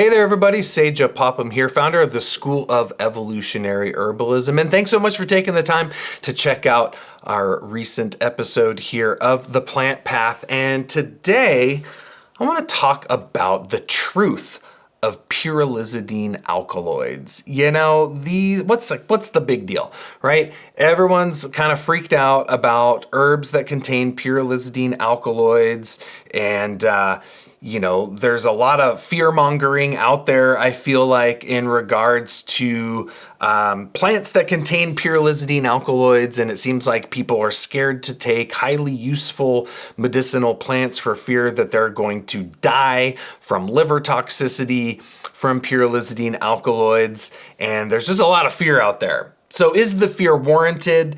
Hey there everybody, Seja Popham here, founder of the School of Evolutionary Herbalism, and thanks so much for taking the time to check out our recent episode here of The Plant Path. And today, I want to talk about the truth of pyrrolizidine alkaloids. You know, what's the big deal, right? Everyone's kind of freaked out about herbs that contain pyrrolizidine alkaloids, and there's a lot of fear mongering out there, I feel like, in regards to plants that contain pyrrolizidine alkaloids, and it seems like people are scared to take highly useful medicinal plants for fear that they're going to die from liver toxicity from pyrrolizidine alkaloids, and there's just a lot of fear out there. So is the fear warranted?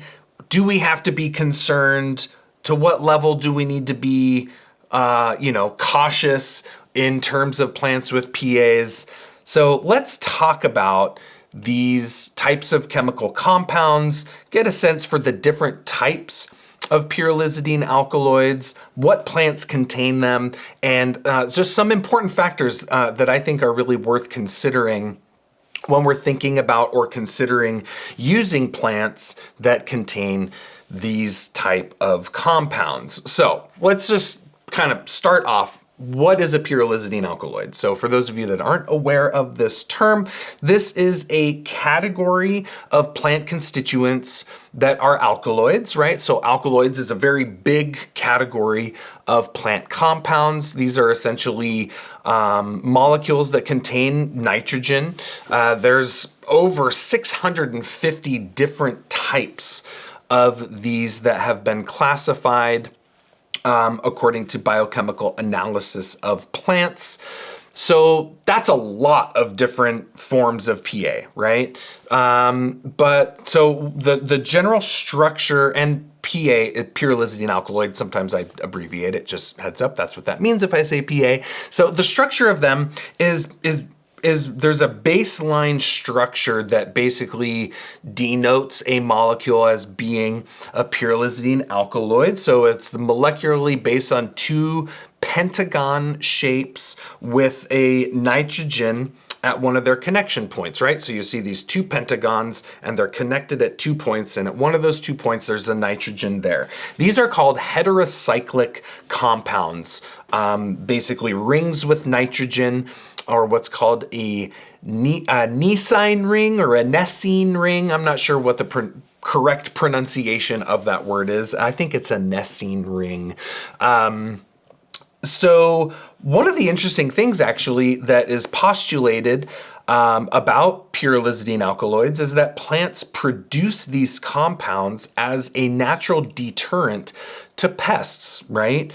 Do we have to be concerned? To what level do we need to be cautious in terms of plants with PAs? So let's talk about these types of chemical compounds, get a sense for the different types of pyrrolizidine alkaloids, what plants contain them, and just some important factors that I think are really worth considering when we're thinking about or considering using plants that contain these type of compounds. So let's just kind of start off. What is a pyrrolizidine alkaloid? So for those of you that aren't aware of this term, this is a category of plant constituents that are alkaloids, right? So alkaloids is a very big category of plant compounds. These are essentially molecules that contain nitrogen. There's over 650 different types of these that have been classified according to biochemical analysis of plants. So that's a lot of different forms of PA, right? But so the general structure, and PA, pyrrolizidine alkaloid, sometimes I abbreviate it, just heads up, that's what that means if I say PA. So the structure of them is there's a baseline structure that basically denotes a molecule as being a pyrrolizidine alkaloid. So it's molecularly based on two pentagon shapes with a nitrogen at one of their connection points, right? So you see these two pentagons and they're connected at 2 points, and at one of those 2 points there's a nitrogen there. These are called heterocyclic compounds, basically rings with nitrogen, or what's called a Nicene ring or a Nicene ring. I'm not sure what the correct pronunciation of that word is. I think it's a Nicene ring. So one of the interesting things actually that is postulated about pyrrolizidine alkaloids is that plants produce these compounds as a natural deterrent to pests, right?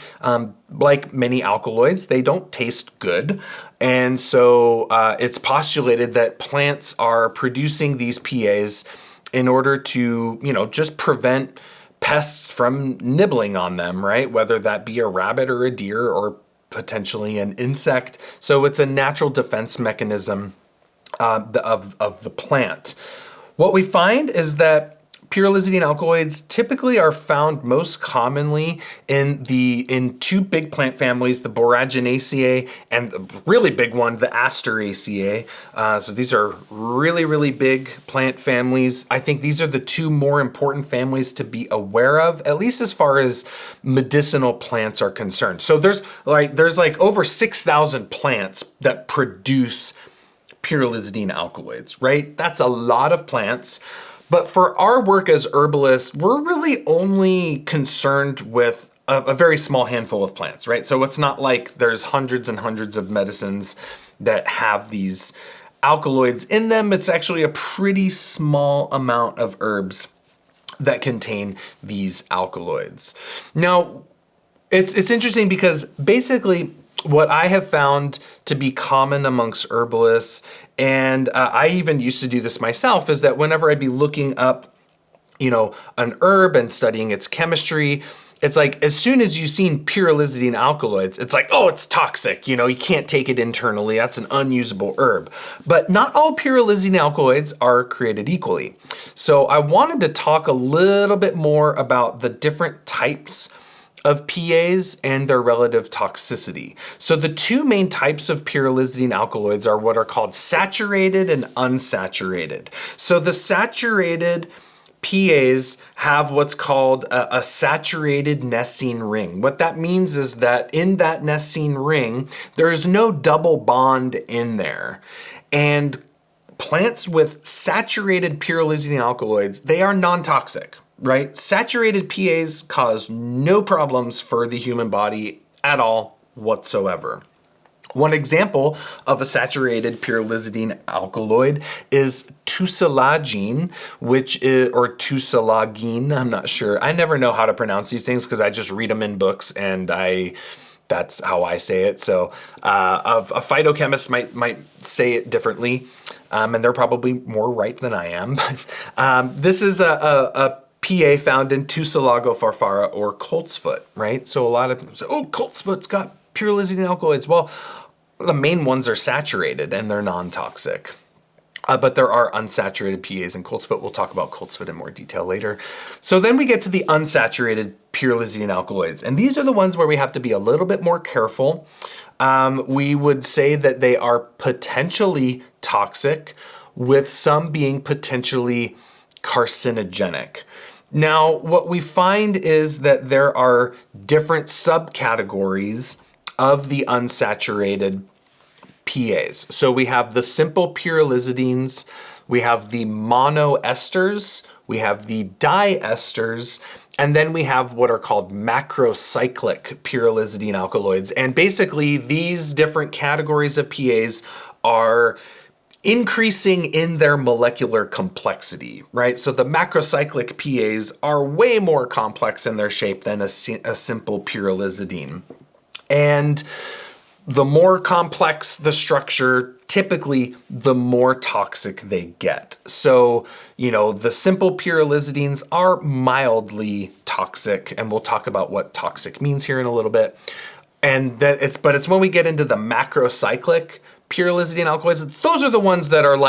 Like many alkaloids, they don't taste good. And so it's postulated that plants are producing these PAs in order to, just prevent pests from nibbling on them, right? Whether that be a rabbit or a deer or potentially an insect. So it's a natural defense mechanism of the plant. What we find is that pyrrolizidine alkaloids typically are found most commonly in two big plant families, the Boraginaceae and the really big one, the Asteraceae. So these are really, really big plant families. I think these are the two more important families to be aware of, at least as far as medicinal plants are concerned. So there's like over 6,000 plants that produce pyrrolizidine alkaloids, right? That's a lot of plants. But for our work as herbalists, we're really only concerned with a very small handful of plants, right? So it's not like there's hundreds and hundreds of medicines that have these alkaloids in them. It's actually a pretty small amount of herbs that contain these alkaloids. Now, it's interesting because basically what I have found to be common amongst herbalists, and I even used to do this myself, is that whenever I'd be looking up, an herb and studying its chemistry, it's like as soon as you've seen pyrrolizidine alkaloids, it's like, oh, it's toxic. You can't take it internally. That's an unusable herb. But not all pyrrolizidine alkaloids are created equally. So I wanted to talk a little bit more about the different types of PAs and their relative toxicity. So the two main types of pyrrolizidine alkaloids are what are called saturated and unsaturated. So the saturated PAs have what's called a saturated Nicene ring. What that means is that in that Nicene ring, there's no double bond in there. And plants with saturated pyrrolizidine alkaloids, they are non-toxic, right? Saturated PAs cause no problems for the human body at all whatsoever. One example of a saturated pyrrolizidine alkaloid is tusilagine, or tusilagine, I'm not sure. I never know how to pronounce these things because I just read them in books and that's how I say it. So a phytochemist might say it differently, and they're probably more right than I am. This is a PA found in Tussilago farfara or coltsfoot, right? So a lot of people say, oh, coltsfoot's got pyrrolizidine alkaloids. Well, the main ones are saturated and they're non-toxic. But there are unsaturated PAs in coltsfoot. We'll talk about coltsfoot in more detail later. So then we get to the unsaturated pyrrolizidine alkaloids. And these are the ones where we have to be a little bit more careful. We would say that they are potentially toxic, with some being potentially carcinogenic. Now, what we find is that there are different subcategories of the unsaturated PAs. So we have the simple pyrrolizidines, we have the monoesters, we have the diesters, and then we have what are called macrocyclic pyrrolizidine alkaloids. And basically these different categories of PAs are increasing in their molecular complexity, right? So the macrocyclic PAs are way more complex in their shape than a simple pyrrolizidine. And the more complex the structure, typically the more toxic they get. So, the simple pyrrolizidines are mildly toxic, and we'll talk about what toxic means here in a little bit. And it's when we get into the macrocyclic pyrrolizidine alkaloids, those are the ones that are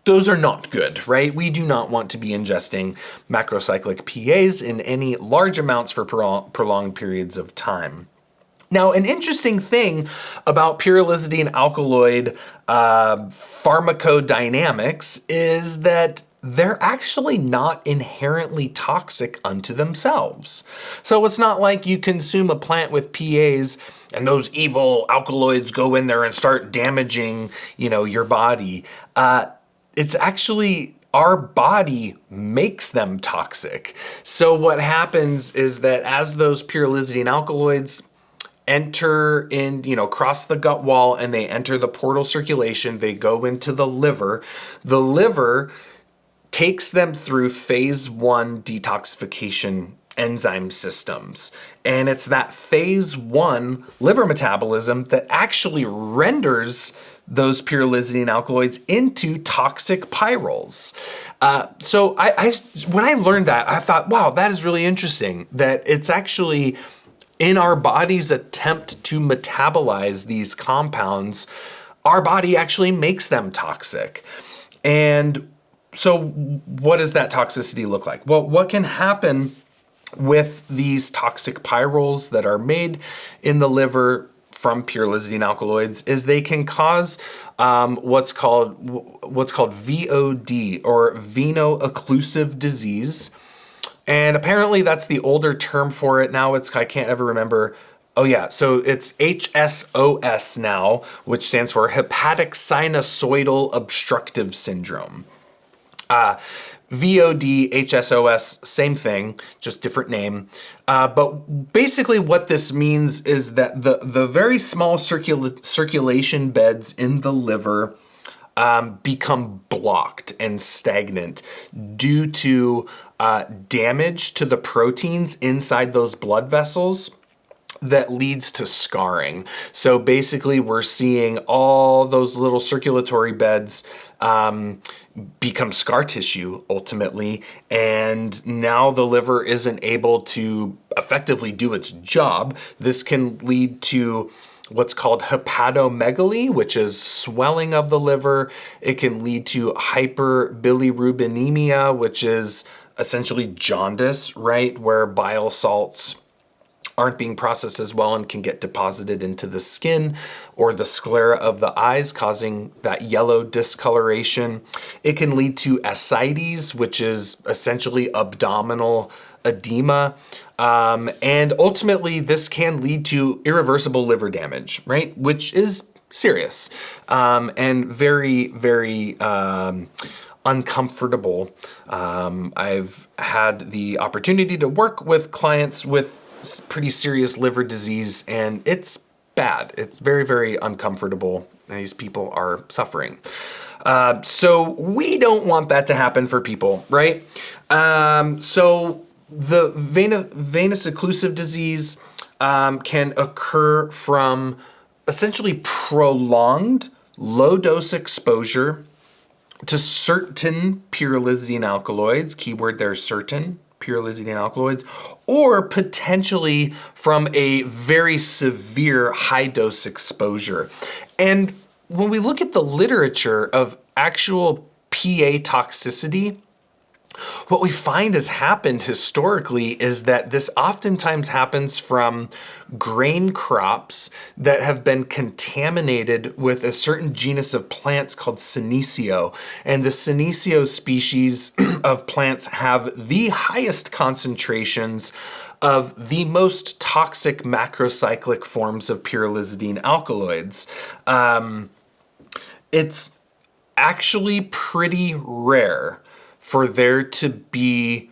those are not good, right? We do not want to be ingesting macrocyclic PAs in any large amounts for prolonged periods of time. Now, an interesting thing about pyrrolizidine alkaloid pharmacodynamics is that they're actually not inherently toxic unto themselves. So it's not like you consume a plant with PAs and those evil alkaloids go in there and start damaging, your body. It's actually our body makes them toxic. So what happens is that as those pyrrolizidine alkaloids enter in, cross the gut wall and they enter the portal circulation, they go into the liver. The liver takes them through phase 1 detoxification enzyme systems. And it's that phase 1 liver metabolism that actually renders those pyrrolizidine alkaloids into toxic pyrroles. So when I learned that, I thought, wow, that is really interesting, that it's actually in our body's attempt to metabolize these compounds, our body actually makes them toxic. And so what does that toxicity look like? Well, what can happen with these toxic pyrroles that are made in the liver from pyrrolizidine alkaloids is they can cause what's called VOD, or veno-occlusive disease. And apparently that's the older term for it. Now I can't ever remember. Oh yeah, so it's HSOS now, which stands for hepatic sinusoidal obstructive syndrome. VOD, HSOS, same thing, just different name. But basically what this means is that the very small circulation beds in the liver become blocked and stagnant due to damage to the proteins inside those blood vessels that leads to scarring. So basically we're seeing all those little circulatory beds become scar tissue ultimately, and now the liver isn't able to effectively do its job. This can lead to what's called hepatomegaly, which is swelling of the liver. It can lead to hyperbilirubinemia, which is essentially jaundice, right? Where bile salts aren't being processed as well and can get deposited into the skin or the sclera of the eyes, causing that yellow discoloration. It can lead to ascites, which is essentially abdominal edema. And ultimately, this can lead to irreversible liver damage, right? Which is serious and very, very uncomfortable. I've had the opportunity to work with clients with pretty serious liver disease, and it's bad. It's very, very uncomfortable. These people are suffering. So we don't want that to happen for people, right? So the venous occlusive disease can occur from essentially prolonged low-dose exposure to certain pyrrolizidine alkaloids, keyword there, certain pyrrolizidine alkaloids, or potentially from a very severe high-dose exposure. And when we look at the literature of actual PA toxicity, what we find has happened historically is that this oftentimes happens from grain crops that have been contaminated with a certain genus of plants called Senecio. And the Senecio species of plants have the highest concentrations of the most toxic macrocyclic forms of pyrrolizidine alkaloids. It's actually pretty rare for there to be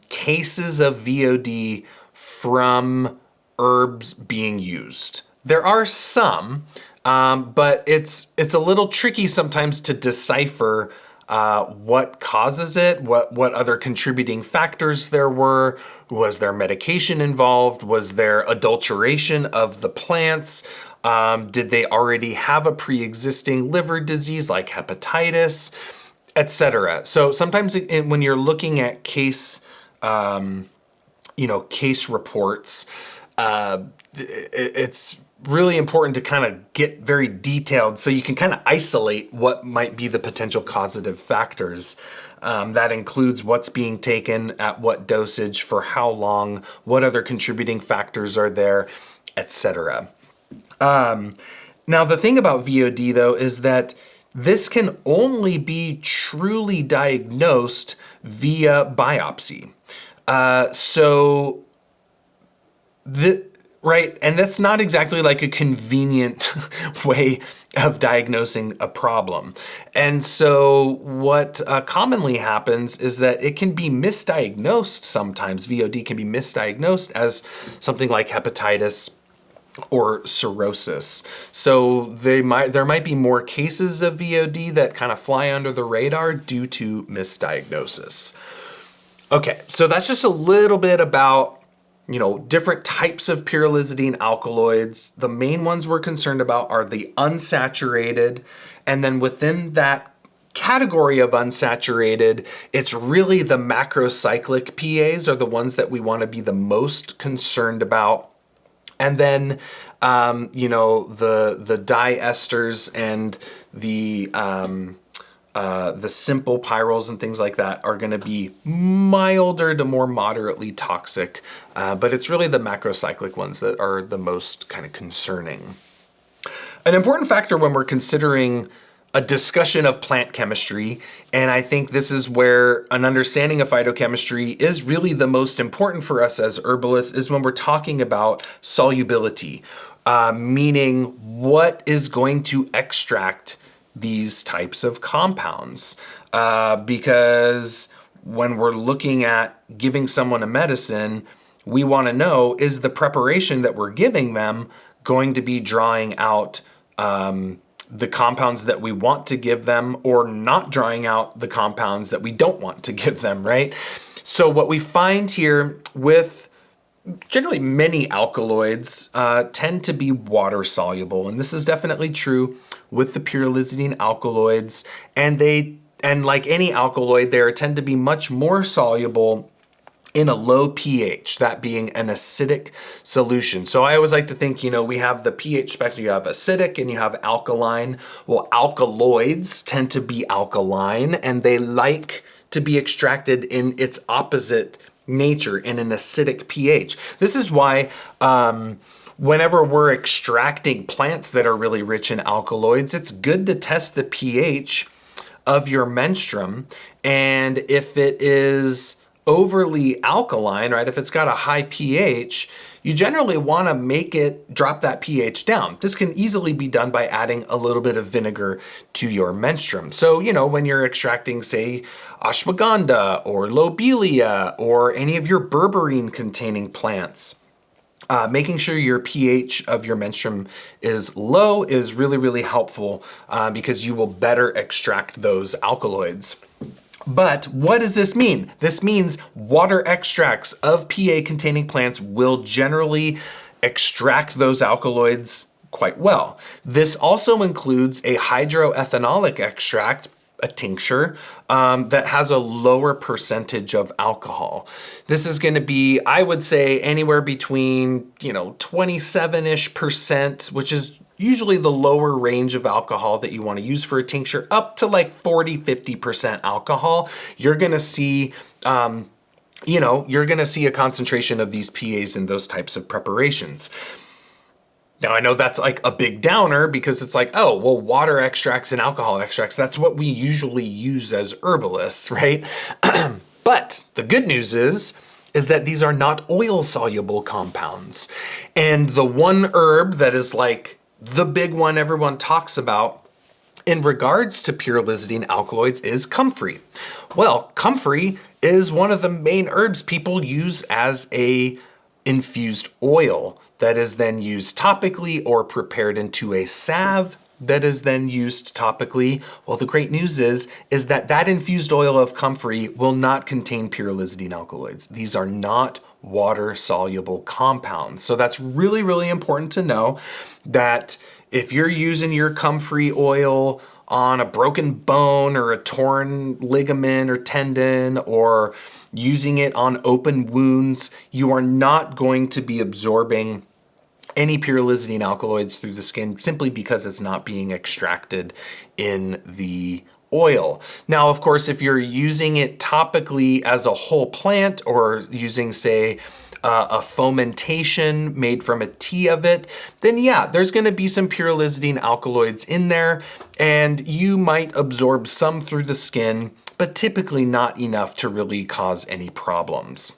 cases of VOD from herbs being used. There are some, but it's a little tricky sometimes to decipher what causes it, what other contributing factors there were. Was there medication involved? Was there adulteration of the plants? Did they already have a pre-existing liver disease like hepatitis, etc.? So sometimes when you're looking at case reports, it's really important to kind of get very detailed so you can kind of isolate what might be the potential causative factors. That includes what's being taken at what dosage for how long, what other contributing factors are there, etc. Now, the thing about VOD, though, is that this can only be truly diagnosed via biopsy. Right, and that's not exactly like a convenient way of diagnosing a problem. And so what commonly happens is that it can be misdiagnosed sometimes. VOD can be misdiagnosed as something like hepatitis or cirrhosis. So there might be more cases of VOD that kind of fly under the radar due to misdiagnosis. Okay, so that's just a little bit about different types of pyrrolizidine alkaloids. The main ones we're concerned about are the unsaturated, and then within that category of unsaturated, it's really the macrocyclic PAs are the ones that we want to be the most concerned about. And then, the diesters and the simple pyrrols and things like that are going to be milder to more moderately toxic, but it's really the macrocyclic ones that are the most kind of concerning. An important factor when we're considering a discussion of plant chemistry, and I think this is where an understanding of phytochemistry is really the most important for us as herbalists, is when we're talking about solubility, meaning what is going to extract these types of compounds. Because when we're looking at giving someone a medicine, we want to know, is the preparation that we're giving them going to be drawing out the compounds that we want to give them, or not drawing out the compounds that we don't want to give them, right? So what we find here with generally many alkaloids tend to be water soluble, and this is definitely true with the pyrrolizidine alkaloids, and like any alkaloid, they tend to be much more soluble in a low pH, that being an acidic solution. So I always like to think, we have the pH spectrum, you have acidic and you have alkaline. Well, alkaloids tend to be alkaline, and they like to be extracted in its opposite nature and an acidic pH. This is why whenever we're extracting plants that are really rich in alkaloids, it's good to test the pH of your menstruum. And if it is overly alkaline, right, if it's got a high pH, you generally want to make it drop that pH down. This can easily be done by adding a little bit of vinegar to your menstruum. So, when you're extracting, say, ashwagandha or lobelia or any of your berberine containing plants, making sure your pH of your menstruum is low is really, really helpful because you will better extract those alkaloids. But what does this mean? This means water extracts of PA-containing plants will generally extract those alkaloids quite well. This also includes a hydroethanolic extract, a tincture, that has a lower percentage of alcohol. This is going to be, I would say, anywhere between 27-ish%, which is usually the lower range of alcohol that you want to use for a tincture, up to like 40-50% alcohol. You're going to see you're going to see a concentration of these PAs in those types of preparations. Now, I know that's like a big downer because it's like, oh, well, water extracts and alcohol extracts, that's what we usually use as herbalists, right? But the good news is that these are not oil-soluble compounds. And the one herb that is like the big one everyone talks about in regards to pyrrolizidine alkaloids is comfrey. Well, comfrey is one of the main herbs people use as a infused oil that is then used topically or prepared into a salve that is then used topically. Well, the great news is that infused oil of comfrey will not contain pyrrolizidine alkaloids. These are not water-soluble compounds. So that's really, really important to know that if you're using your comfrey oil on a broken bone or a torn ligament or tendon or using it on open wounds, you are not going to be absorbing any pyrrolizidine alkaloids through the skin simply because it's not being extracted in the oil. Now, of course, if you're using it topically as a whole plant or using, say, a fomentation made from a tea of it, then yeah, there's going to be some pyrrolizidine alkaloids in there, and you might absorb some through the skin, but typically not enough to really cause any problems.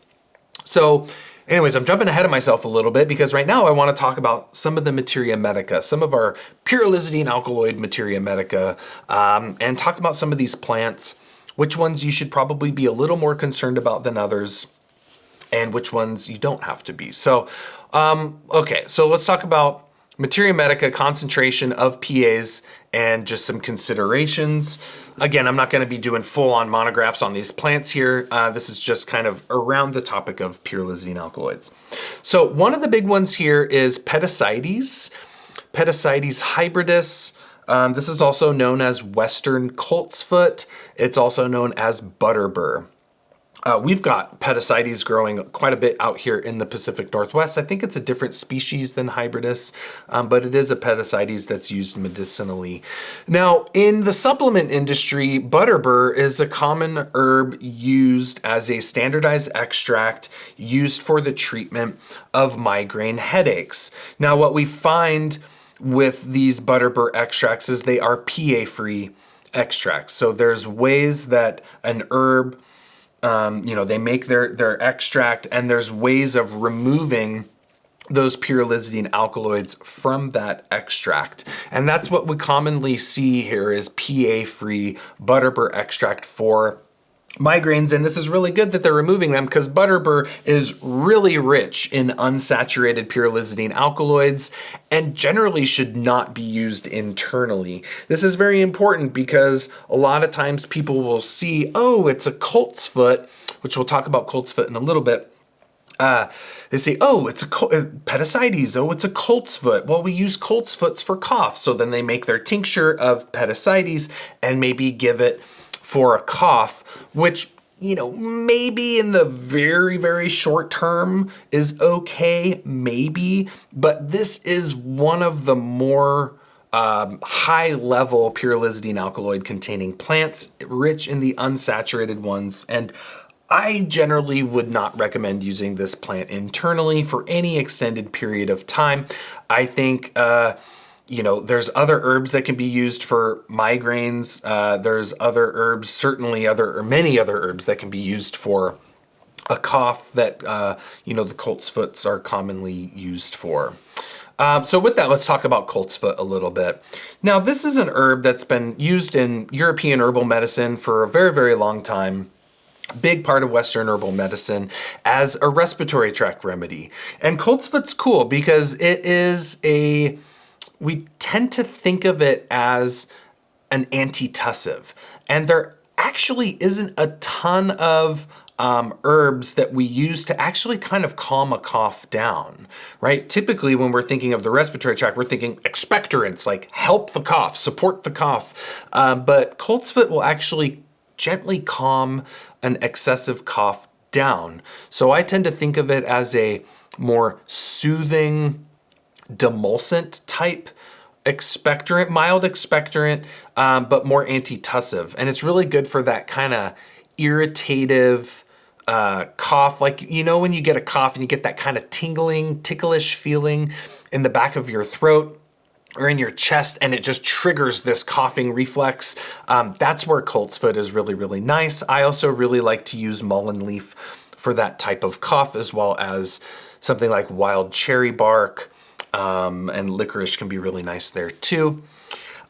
So anyways, I'm jumping ahead of myself a little bit because right now I want to talk about some of the materia medica, some of our pyrrolizidine alkaloid materia medica, and talk about some of these plants, which ones you should probably be a little more concerned about than others, and which ones you don't have to be. So, okay, so let's talk about materia medica, concentration of PAs, and just some considerations. Again, I'm not going to be doing full-on monographs on these plants here. This is just kind of around the topic of pyrrolizidine alkaloids. So one of the big ones here is Petasites, Petasites hybridus. This is also known as Western coltsfoot. It's also known as butterbur. We've got Petasites growing quite a bit out here in the Pacific Northwest. I think it's a different species than hybridus, but it is a Petasites that's used medicinally. Now, in the supplement industry, butterbur is a common herb used as a standardized extract used for the treatment of migraine headaches. Now, what we find with these butterbur extracts is they are PA-free extracts. So there's ways that an herb they make their extract, and there's ways of removing those pyrrolizidine alkaloids from that extract. And that's what we commonly see here is PA-free butterbur extract for migraines. And this is really good that they're removing them because butterbur is really rich in unsaturated pyrrolizidine alkaloids and generally should not be used internally. This is very important because a lot of times people will see, oh, it's a coltsfoot, which we'll talk about coltsfoot in a little bit. They say, oh, it's a Petasites. Oh, it's a coltsfoot. Well, we use coltsfoots for cough. So then they make their tincture of Petasites and maybe give it for a cough, which, maybe in the very, very short term is okay, maybe, but this is one of the more high-level pyrrolizidine alkaloid containing plants, rich in the unsaturated ones. And I generally would not recommend using this plant internally for any extended period of time. I think, there's other herbs that can be used for migraines. There's other herbs, many other herbs that can be used for a cough that, the coltsfoots are commonly used for. So with that, let's talk about coltsfoot a little bit. Now, this is an herb that's been used in European herbal medicine for a very, very long time. Big part of Western herbal medicine as a respiratory tract remedy. And coltsfoot's cool because we tend to think of it as an antitussive. And there actually isn't a ton of herbs that we use to actually kind of calm a cough down, right? Typically, when we're thinking of the respiratory tract, we're thinking expectorants, like help the cough, support the cough. But coltsfoot will actually gently calm an excessive cough down. So I tend to think of it as a more soothing, demulcent type expectorant, mild expectorant, but more antitussive. And it's really good for that kind of irritative cough. Like, when you get a cough and you get that kind of tingling, ticklish feeling in the back of your throat or in your chest, and it just triggers this coughing reflex. That's where coltsfoot is really, really nice. I also really like to use mullein leaf for that type of cough, as well as something like wild cherry bark, and licorice can be really nice there too.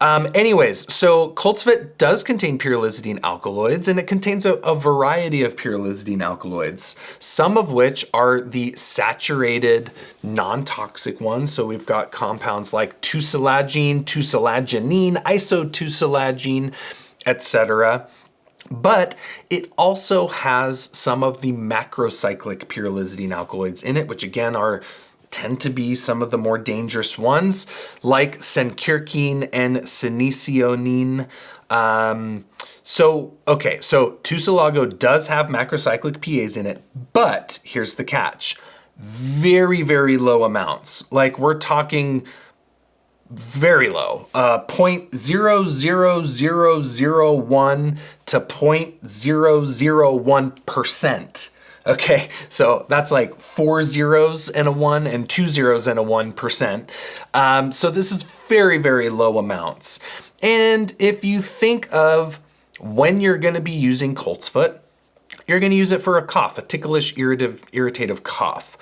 So coltsfoot does contain pyrrolizidine alkaloids, and it contains a variety of pyrrolizidine alkaloids, some of which are the saturated non-toxic ones. So we've got compounds like tusilagine, tusilaginine, isotusilagine, etc. But it also has some of the macrocyclic pyrrolizidine alkaloids in it, which again tend to be some of the more dangerous ones, like senkirkine and sinicionine. So tusilago does have macrocyclic PAs in it, but here's the catch. Very, very low amounts. Like, we're talking very low, 0.00001 to 0.001%. Okay, so that's like 4 zeros and a 1 and 2 zeros and a 1%. So this is very, very low amounts. And if you think of when you're going to be using coltsfoot, you're going to use it for a cough, a ticklish, irritative cough.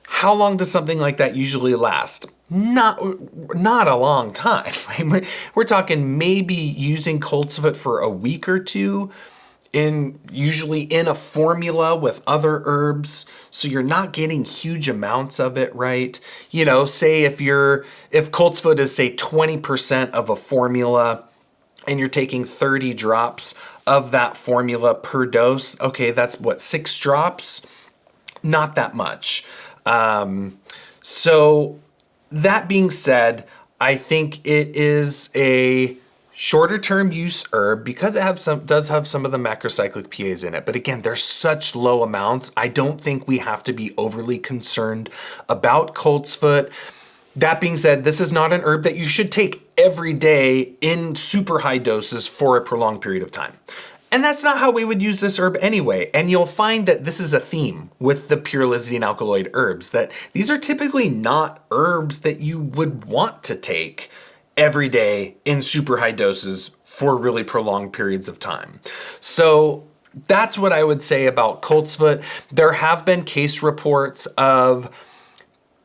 How long does something like that usually last? Not a long time. Right? We're talking maybe using coltsfoot for a week or two, usually in a formula with other herbs, so you're not getting huge amounts of it, right? Say if coltsfoot is, say, 20% of a formula and you're taking 30 drops of that formula per dose, okay, that's what, 6 drops? Not that much. So that being said, I think it is a shorter term use herb because it does have some of the macrocyclic PAs in it. But again, there's such low amounts. I don't think we have to be overly concerned about coltsfoot. That being said, this is not an herb that you should take every day in super high doses for a prolonged period of time. And that's not how we would use this herb anyway. And you'll find that this is a theme with the pyrrolizidine alkaloid herbs, that these are typically not herbs that you would want to take every day in super high doses for really prolonged periods of time. So that's what I would say about coltsfoot. There have been case reports of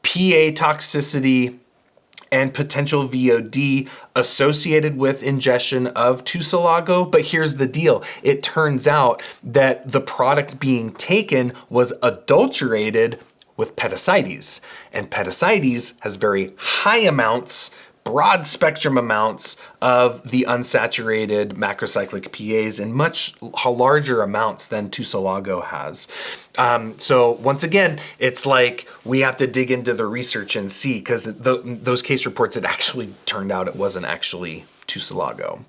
PA toxicity and potential VOD associated with ingestion of tusilago. But here's the deal. It turns out that the product being taken was adulterated with pedicides. And pedicides has very high amounts, broad spectrum amounts of the unsaturated macrocyclic PAs in much larger amounts than tusilago has. So once again, it's like we have to dig into the research and see, because those case reports, it actually turned out it wasn't actually tusilago.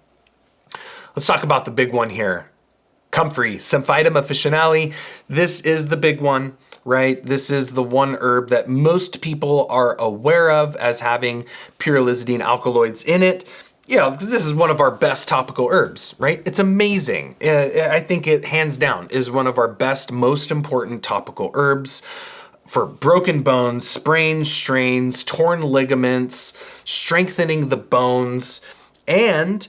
Let's talk about the big one here. Comfrey, Symphytum officinale. This is the big one, right? This is the one herb that most people are aware of as having pyrrolizidine alkaloids in it. because this is one of our best topical herbs, right? It's amazing. I think it hands down is one of our best, most important topical herbs for broken bones, sprains, strains, torn ligaments, strengthening the bones, and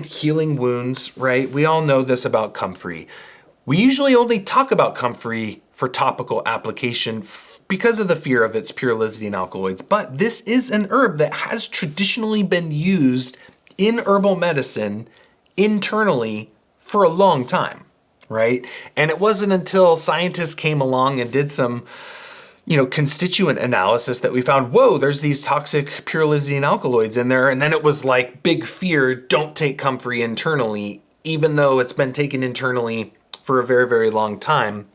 healing wounds, right? We all know this about comfrey. We usually only talk about comfrey for topical application because of the fear of its pyrrolizidine alkaloids, but this is an herb that has traditionally been used in herbal medicine internally for a long time, right? And it wasn't until scientists came along and did some constituent analysis that we found, whoa, there's these toxic pyrrolizidine alkaloids in there. And then it was like big fear, don't take comfrey internally, even though it's been taken internally for a very, very long time,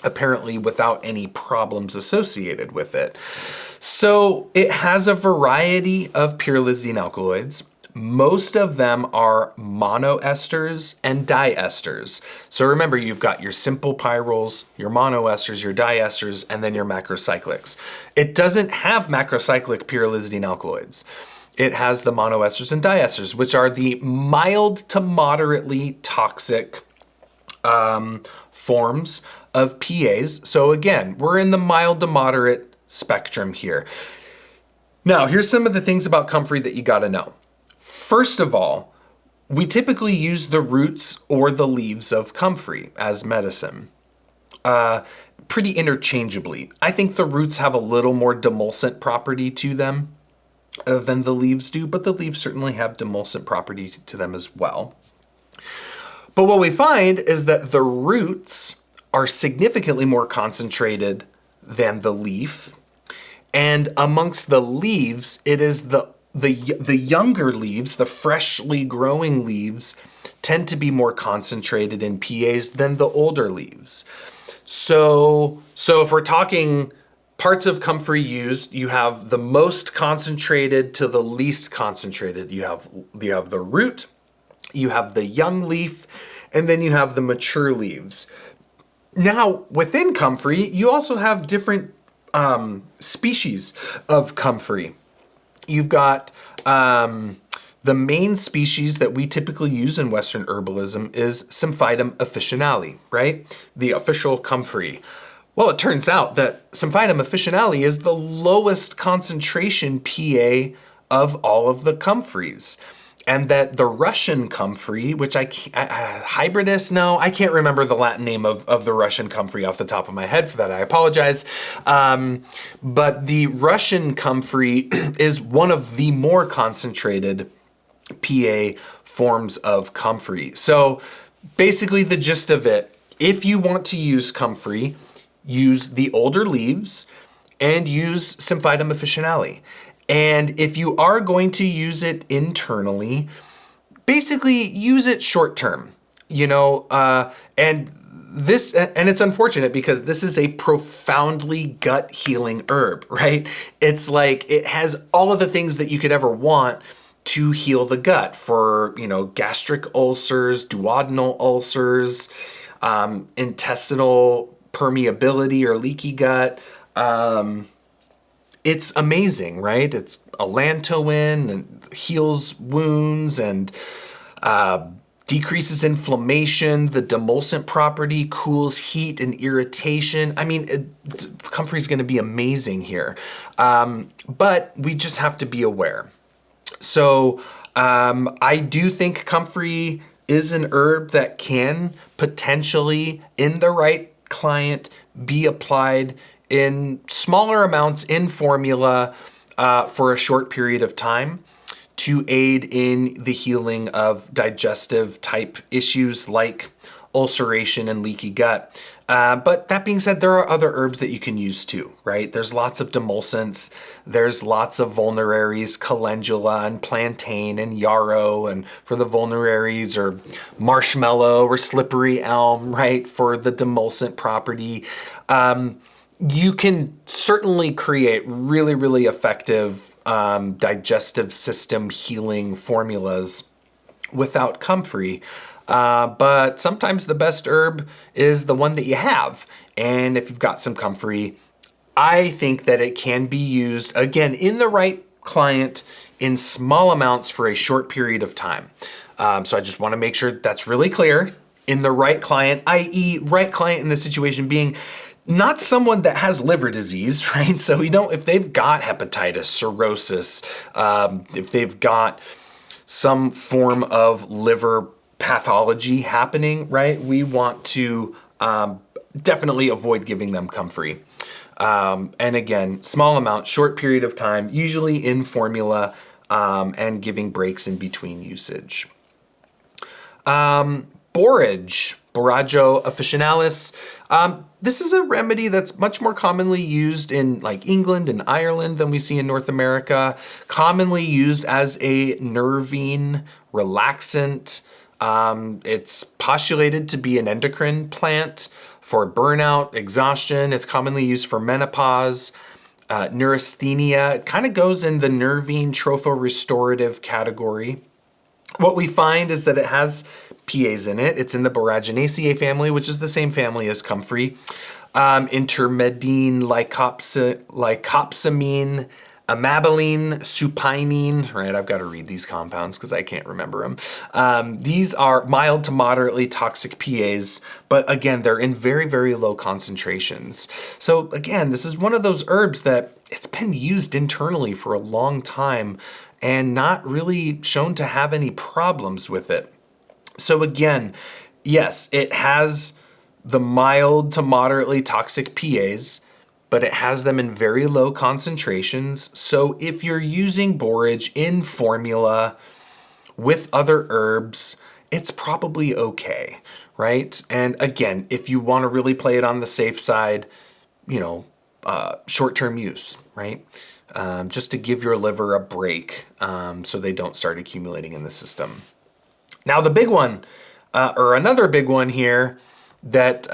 apparently without any problems associated with it. So it has a variety of pyrrolizidine alkaloids. Most of them are monoesters and diesters. So remember, you've got your simple pyrrols, your monoesters, your diesters, and then your macrocyclics. It doesn't have macrocyclic pyrrolizidine alkaloids. It has the monoesters and diesters, which are the mild to moderately toxic forms of PAs. So again, we're in the mild to moderate spectrum here. Now, here's some of the things about comfrey that you gotta know. First of all, we typically use the roots or the leaves of comfrey as medicine, pretty interchangeably. I think the roots have a little more demulcent property to them than the leaves do, but the leaves certainly have demulcent property to them as well. But what we find is that the roots are significantly more concentrated than the leaf. And amongst the leaves, it is the younger leaves, the freshly growing leaves, tend to be more concentrated in PAs than the older leaves. So if we're talking parts of comfrey used, you have the most concentrated to the least concentrated. You have the root, you have the young leaf, and then you have the mature leaves. Now, within comfrey, you also have different species of comfrey. You've got the main species that we typically use in Western herbalism is Symphytum officinale, right? The official comfrey. Well, it turns out that Symphytum officinale is the lowest concentration PA of all of the comfreys. And that the Russian comfrey, which hybridus, no, I can't remember the Latin name of the Russian comfrey off the top of my head. For that, I apologize. But the Russian comfrey is one of the more concentrated PA forms of comfrey. So basically the gist of it, if you want to use comfrey, use the older leaves and use Symphytum officinale. And if you are going to use it internally, basically use it short term, and it's unfortunate because this is a profoundly gut healing herb, right? It's like it has all of the things that you could ever want to heal the gut for, gastric ulcers, duodenal ulcers, intestinal permeability or leaky gut. It's amazing, right? It's allantoin and heals wounds and decreases inflammation. The demulcent property cools heat and irritation. I mean, comfrey is going to be amazing here. But we just have to be aware. So I do think comfrey is an herb that can potentially, in the right client, be applied in smaller amounts in formula for a short period of time to aid in the healing of digestive type issues like ulceration and leaky gut. But that being said, there are other herbs that you can use too, right? There's lots of demulcents, there's lots of vulneraries, calendula and plantain and yarrow, and for the vulneraries, or marshmallow or slippery elm, right? For the demulcent property. You can certainly create really, really effective digestive system healing formulas without comfrey. But sometimes the best herb is the one that you have. And if you've got some comfrey, I think that it can be used, again, in the right client in small amounts for a short period of time. So I just want to make sure that's really clear. In the right client, i.e. right client in this situation being not someone that has liver disease, right? So if they've got hepatitis, cirrhosis, if they've got some form of liver pathology happening, right? We want to definitely avoid giving them comfrey. And again, small amount, short period of time, usually in formula, and giving breaks in between usage. Borage, Boragio officinalis. This is a remedy that's much more commonly used in like England and Ireland than we see in North America. Commonly used as a nervine relaxant. It's postulated to be an endocrine plant for burnout, exhaustion. It's commonly used for menopause. Neurasthenia. It kind of goes in the nervine tropho-restorative category. What we find is that it has PAs in it. It's in the Boraginaceae family, which is the same family as comfrey. Intermedine, lycopsamine, amabeline, supinine, right? I've got to read these compounds because I can't remember them. These are mild to moderately toxic PAs, but again, they're in very, very low concentrations. So again, this is one of those herbs that it's been used internally for a long time and not really shown to have any problems with it. So again, yes, it has the mild to moderately toxic PAs, but it has them in very low concentrations. So if you're using borage in formula with other herbs, it's probably okay, right? And again, if you want to really play it on the safe side, short-term use, right? Just to give your liver a break so they don't start accumulating in the system. Now the big one, or another big one here that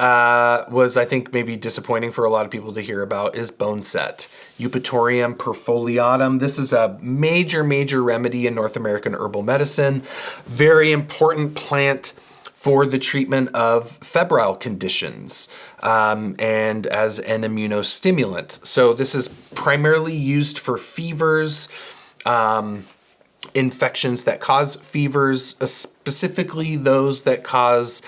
was, I think, maybe disappointing for a lot of people to hear about is boneset. Eupatorium perfoliatum. This is a major, major remedy in North American herbal medicine. Very important plant for the treatment of febrile conditions and as an immunostimulant. So this is primarily used for fevers, infections that cause fevers, specifically those that cause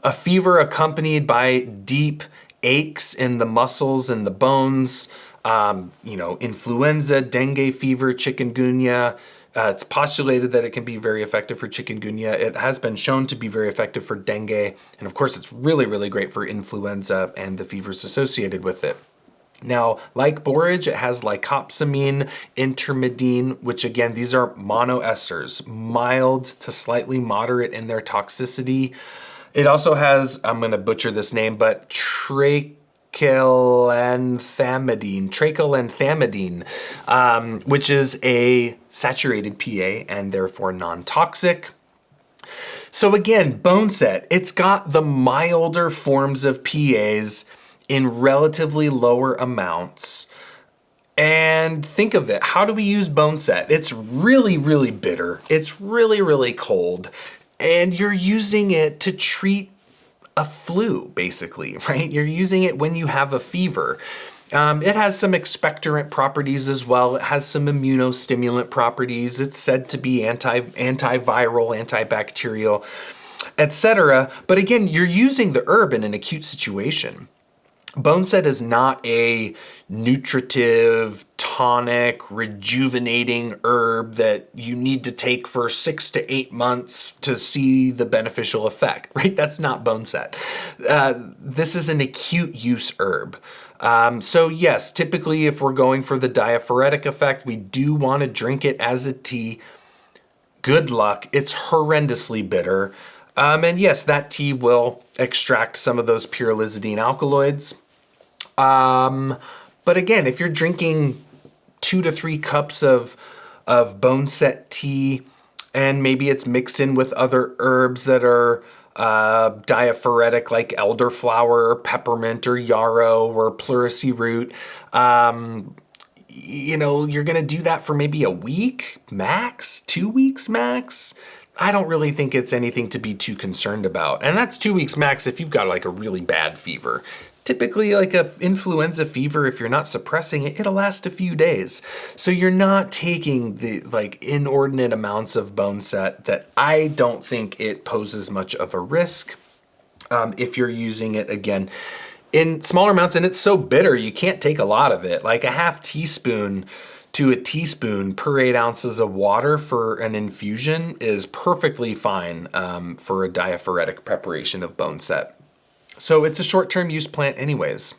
a fever accompanied by deep aches in the muscles and the bones, influenza, dengue fever, chikungunya. It's postulated that it can be very effective for chikungunya. It has been shown to be very effective for dengue. And of course, it's really, really great for influenza and the fevers associated with it. Now, like borage, it has lycopsamine, intermedine, which again, these are monoesters, mild to slightly moderate in their toxicity. It also has, I'm going to butcher this name, but trachalenthamidine, which is a saturated PA and therefore non-toxic. So again, boneset, it's got the milder forms of PAs in relatively lower amounts. And think of it, how do we use boneset? It's really, really bitter. It's really, really cold. And you're using it to treat a flu, basically, right? You're using it when you have a fever. It has some expectorant properties as well. It has some immunostimulant properties. It's said to be antiviral, antibacterial, etc. But again, you're using the herb in an acute situation. Boneset is not a nutritive, tonic, rejuvenating herb that you need to take for 6 to 8 months to see the beneficial effect, right? That's not boneset. This is an acute use herb. So yes, typically if we're going for the diaphoretic effect, we do want to drink it as a tea. Good luck. It's horrendously bitter. And yes, that tea will extract some of those pyrrolizidine alkaloids. But again, if you're drinking 2 to 3 cups of boneset tea, and maybe it's mixed in with other herbs that are diaphoretic, like elderflower, or peppermint, or yarrow, or pleurisy root, you're going to do that for maybe a week max, 2 weeks max. I don't really think it's anything to be too concerned about. And that's 2 weeks max if you've got like a really bad fever. Typically, like a influenza fever, if you're not suppressing it, it'll last a few days. So you're not taking the like inordinate amounts of bone set that I don't think it poses much of a risk if you're using it again in smaller amounts. And it's so bitter, you can't take a lot of it. Like a half teaspoon to a teaspoon per 8 ounces of water for an infusion is perfectly fine for a diaphoretic preparation of bone set. So it's a short-term use plant anyways.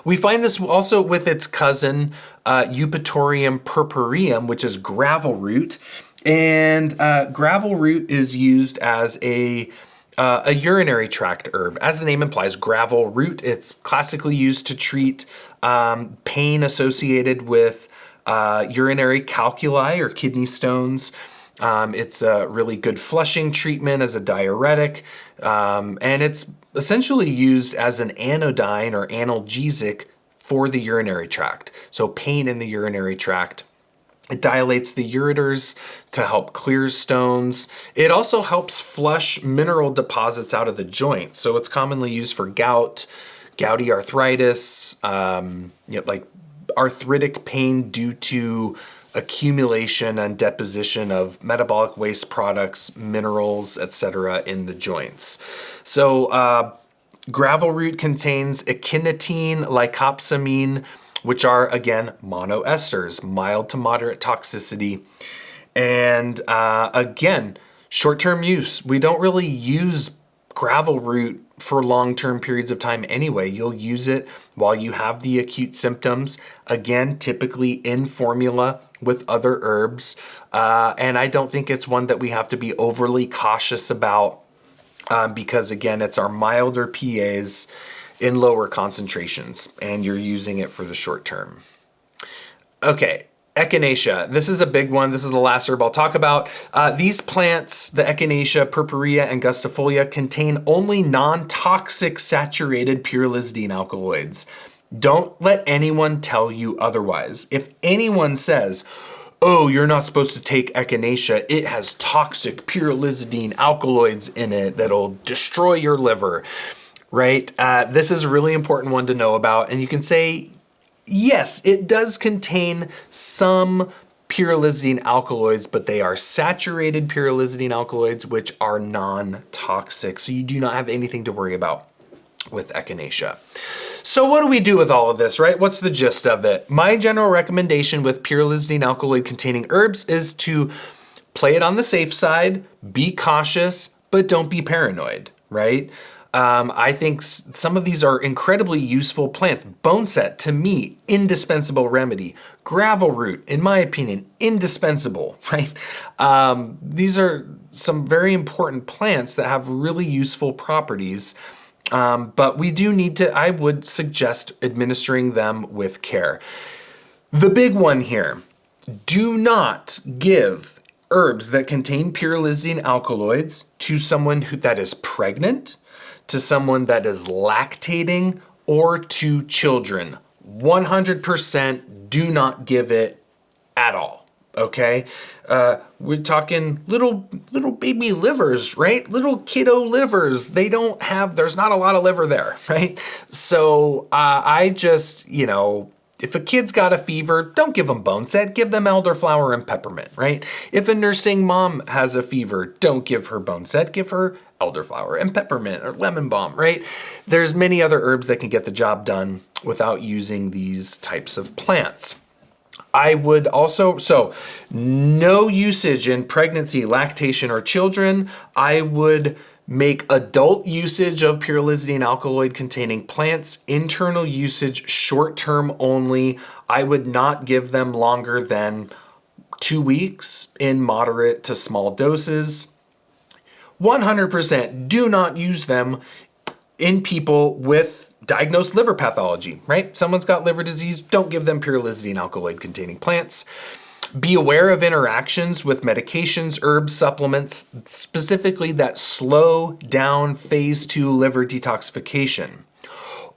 We find this also with its cousin, Eupatorium purpureum, which is gravel root. And gravel root is used as a urinary tract herb. As the name implies, gravel root, it's classically used to treat pain associated with urinary calculi or kidney stones. It's a really good flushing treatment as a diuretic, and it's essentially used as an anodyne or analgesic for the urinary tract. So pain in the urinary tract. It dilates the ureters to help clear stones. It also helps flush mineral deposits out of the joints. So it's commonly used for gout, gouty arthritis, like arthritic pain due to accumulation and deposition of metabolic waste products, minerals, etc. in the joints. So gravel root contains echinidine, lycopsamine, which are, again, monoesters, mild to moderate toxicity. And again, short-term use. We don't really use gravel root for long-term periods of time anyway. You'll use it while you have the acute symptoms. Again, typically in formula with other herbs. And I don't think it's one that we have to be overly cautious about because, again, it's our milder PAs in lower concentrations, and you're using it for the short term. Okay, echinacea. This is a big one. This is the last herb I'll talk about. These plants, the echinacea, purpurea, and gustifolia, contain only non-toxic saturated pyrrolizidine alkaloids. Don't let anyone tell you otherwise. If anyone says, oh, you're not supposed to take echinacea, it has toxic pyrrolizidine alkaloids in it that'll destroy your liver, right? This is a really important one to know about. And you can say, yes, it does contain some pyrrolizidine alkaloids, but they are saturated pyrrolizidine alkaloids, which are non-toxic. So you do not have anything to worry about with echinacea. So what do we do with all of this, right? What's the gist of it? My general recommendation with pyrrolizidine alkaloid containing herbs is to play it on the safe side, be cautious, but don't be paranoid, right? I think some of these are incredibly useful plants. Bone set, to me, indispensable remedy. Gravel root, in my opinion, indispensable, right? These are some very important plants that have really useful properties. But we do need to, I would suggest administering them with care. The big one here, do not give herbs that contain pyrrolizidine alkaloids to someone that is pregnant, to someone that is lactating, or to children. 100% do not give it at all. Okay, we're talking little baby livers, right? Little kiddo livers. There's not a lot of liver there, right? So I just, if a kid's got a fever, don't give them bone set, give them elderflower and peppermint, right? If a nursing mom has a fever, don't give her bone set, give her elderflower and peppermint or lemon balm, right? There's many other herbs that can get the job done without using these types of plants. I would also, no usage in pregnancy, lactation, or children. I would make adult usage of pyrrolizidine alkaloid containing plants, internal usage, short-term only. I would not give them longer than 2 weeks in moderate to small doses. 100% do not use them in people with diagnosed liver pathology, right? Someone's got liver disease, don't give them pyrrolizidine alkaloid containing plants. Be aware of interactions with medications, herbs, supplements, specifically that slow down phase 2 liver detoxification,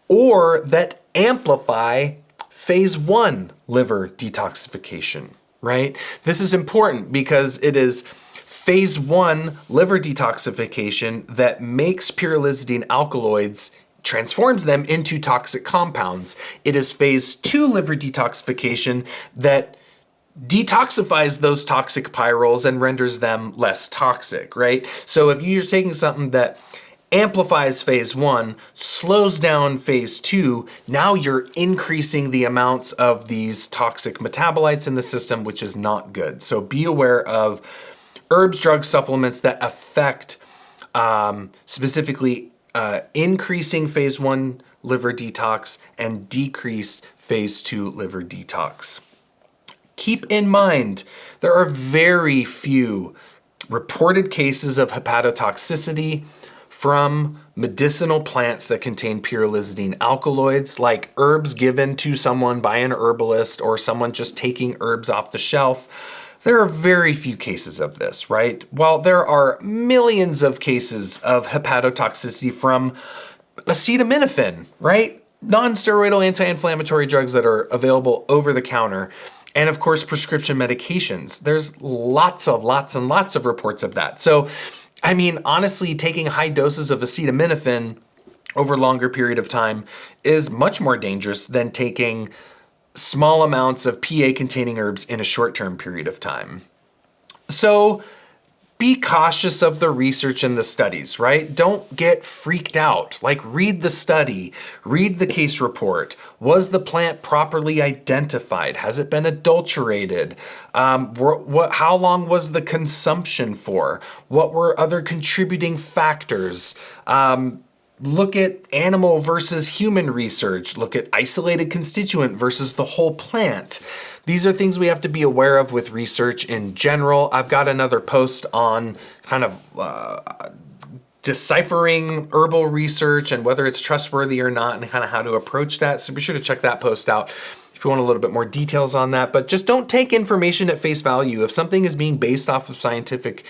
or that amplify phase 1 liver detoxification, right? This is important because it is phase 1 liver detoxification that makes pyrrolizidine alkaloids, transforms them into toxic compounds. It is phase 2 liver detoxification that detoxifies those toxic pyrroles and renders them less toxic, right? So if you're taking something that amplifies phase 1, slows down phase 2, now you're increasing the amounts of these toxic metabolites in the system, which is not good. So be aware of herbs, drugs, supplements that affect specifically increasing phase 1 liver detox and decrease phase 2 liver detox. Keep in mind, there are very few reported cases of hepatotoxicity from medicinal plants that contain pyrrolizidine alkaloids, like herbs given to someone by an herbalist or someone just taking herbs off the shelf. There are very few cases of this, right? While there are millions of cases of hepatotoxicity from acetaminophen, right? Non-steroidal anti-inflammatory drugs that are available over the counter. And of course, prescription medications. There's lots and lots of reports of that. So, I mean, honestly, taking high doses of acetaminophen over a longer period of time is much more dangerous than taking small amounts of PA-containing herbs in a short-term period of time. So be cautious of the research and the studies, right? Don't get freaked out. Like, read the study, read the case report. Was the plant properly identified? Has it been adulterated? How long was the consumption for? What were other contributing factors? Look at animal versus human research. Look at isolated constituent versus the whole plant. These are things we have to be aware of with research in general. I've got another post on kind of deciphering herbal research and whether it's trustworthy or not and kind of how to approach that. So be sure to check that post out if you want a little bit more details on that. But just don't take information at face value. If something is being based off of scientific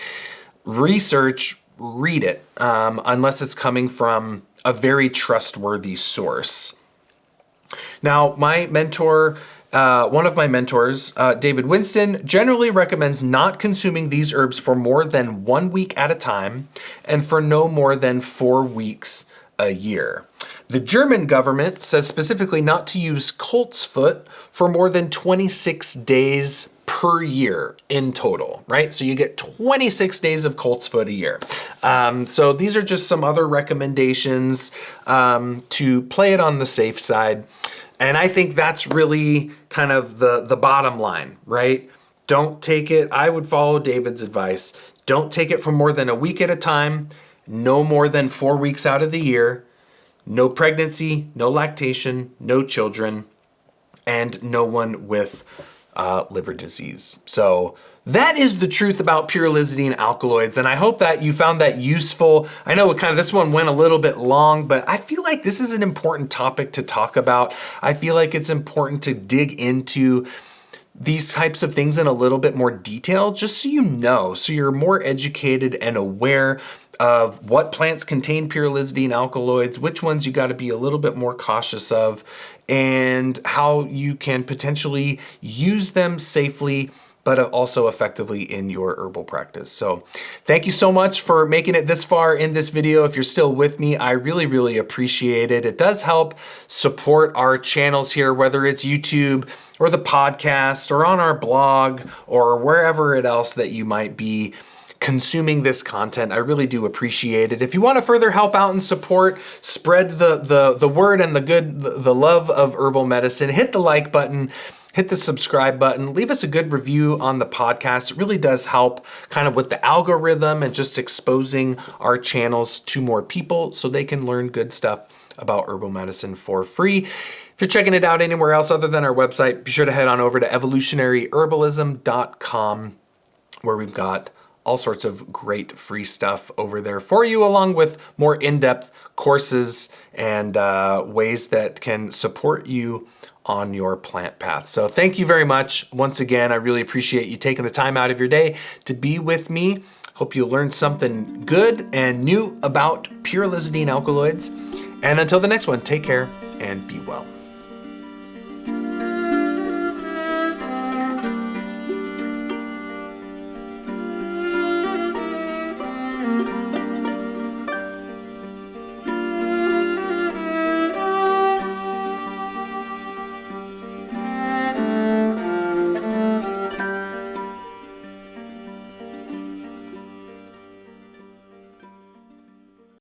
research, read it, unless it's coming from a very trustworthy source. Now, my mentor, one of my mentors, David Winston, generally recommends not consuming these herbs for more than 1 week at a time and for no more than 4 weeks a year. The German government says specifically not to use coltsfoot for more than 26 days per year in total, right? So you get 26 days of coltsfoot a year. So these are just some other recommendations to play it on the safe side. And I think that's really kind of the bottom line, right? Don't take it. I would follow David's advice. Don't take it for more than a week at a time, no more than 4 weeks out of the year, no pregnancy, no lactation, no children, and no one with liver disease. So that is the truth about pyrrolizidine alkaloids, and I hope that you found that useful. I know this one went a little bit long, but I feel like this is an important topic to talk about. I feel like it's important to dig into these types of things in a little bit more detail, just so you know, so you're more educated and aware of what plants contain pyrrolizidine alkaloids, which ones you got to be a little bit more cautious of, and how you can potentially use them safely, but also effectively in your herbal practice. So thank you so much for making it this far in this video. If you're still with me, I really, really appreciate it. It does help support our channels here, whether it's YouTube or the podcast or on our blog or wherever else that you might be consuming this content. I really do appreciate it. If you want to further help out and support, spread the word and the love of herbal medicine, hit the like button, hit the subscribe button, leave us a good review on the podcast. It really does help kind of with the algorithm and just exposing our channels to more people so they can learn good stuff about herbal medicine for free. If you're checking it out anywhere else other than our website, be sure to head on over to evolutionaryherbalism.com, where we've got all sorts of great free stuff over there for you, along with more in-depth courses and ways that can support you on your plant path. So thank you very much. Once again, I really appreciate you taking the time out of your day to be with me. Hope you learned something good and new about pyrrolizidine alkaloids. And until the next one, take care and be well.